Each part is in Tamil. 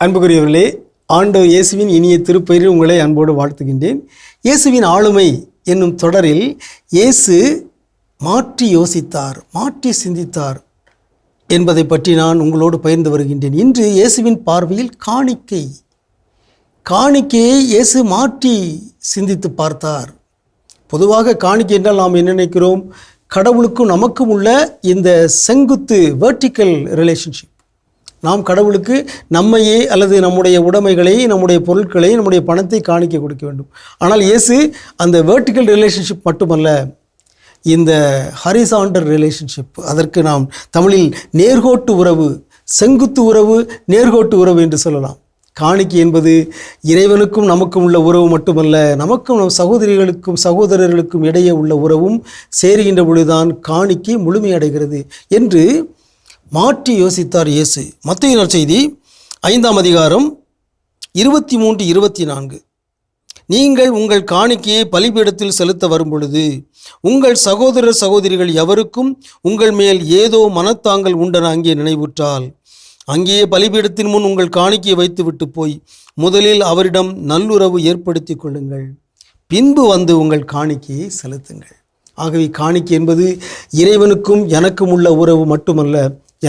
அன்புக்குரியவர்களே, ஆண்டவர் இயேசுவின் இனிய திருப்பெயரில் உங்களை அன்போடு வாழ்த்துகின்றேன். இயேசுவின் ஆளுமை என்னும் தொடரில் இயேசு மாற்றி யோசித்தார், மாற்றி சிந்தித்தார் என்பதை பற்றி நான் உங்களோடு பகிர்ந்து வருகின்றேன். இன்று இயேசுவின் பார்வையில் காணிக்கையை இயேசு மாற்றி சிந்தித்து பார்த்தார். பொதுவாக காணிக்கை என்றால் நாம் என்ன நினைக்கிறோம்? கடவுளுக்கும் நமக்கும் உள்ள இந்த செங்குத்து வெர்டிக்கல் ரிலேஷன்ஷிப். நாம் கடவுளுக்கு நம்மையே அல்லது நம்முடைய உடைமைகளை, நம்முடைய பொருட்களை, நம்முடைய பணத்தை காணிக்க கொடுக்க வேண்டும். ஆனால் இயேசு அந்த வெர்டிக்கல் ரிலேஷன்ஷிப் மட்டுமல்ல, இந்த ஹரிசாண்டல் ரிலேஷன்ஷிப், அதற்கு நாம் தமிழில் நேர்கோட்டு உறவு, செங்குத்து உறவு, நேர்கோட்டு உறவு என்று சொல்லலாம். காணிக்கை என்பது இறைவனுக்கும் நமக்கும் உள்ள உறவு மட்டுமல்ல, நமக்கும் நம் சகோதரிகளுக்கும் சகோதரர்களுக்கும் இடையே உள்ள உறவும் சேருகின்ற பொழுதுதான் காணிக்கை முழுமையடைகிறது என்று மாற்றி யோசித்தார் இயேசு. மத்தேயு நற்செய்தி 5ஆம் அதிகாரம் 23-24. நீங்கள் உங்கள் காணிக்கையை பலிபீடத்தில் செலுத்த வரும் பொழுது உங்கள் சகோதரர் சகோதரிகள் எவருக்கும் உங்கள் மேல் ஏதோ மனத்தாங்கல் உண்டென அங்கே நினைவுற்றால் அங்கேயே பலிபீடத்தின் முன் உங்கள் காணிக்கையை வைத்துவிட்டு போய் முதலில் அவரிடம் நல்லுறவு ஏற்படுத்தி கொள்ளுங்கள், பின்பு வந்து உங்கள் காணிக்கையை செலுத்துங்கள். ஆகவே காணிக்கை என்பது இறைவனுக்கும் எனக்கும் உள்ள உறவு மட்டுமல்ல,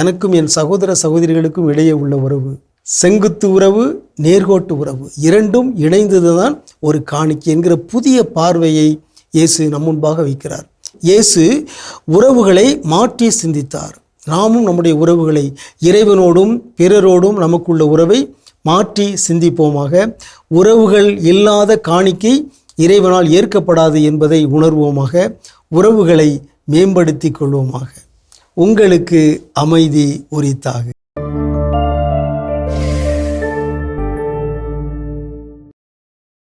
எனக்கும் என் சகோதர சகோதரிகளுக்கும் இடையே உள்ள உறவு. செங்குத்து உறவு, நேர்கோட்டு உறவு, இரண்டும் இணைந்ததுதான் ஒரு காணிக்கை என்கிற புதிய பார்வையை இயேசு நம் முன்பாக வைக்கிறார். இயேசு உறவுகளை மாற்றி சிந்தித்தார். நாமும் நம்முடைய உறவுகளை, இறைவனோடும் பிறரோடும் நமக்குள்ள உறவை மாற்றி சிந்திப்போமாக. உறவுகள் இல்லாத காணிக்கை இறைவனால் ஏற்கப்படாது என்பதை உணர்வோமாக. உறவுகளை மேம்படுத்தி கொள்வோமாக. உங்களுக்கு அமைதி உரித்தாக.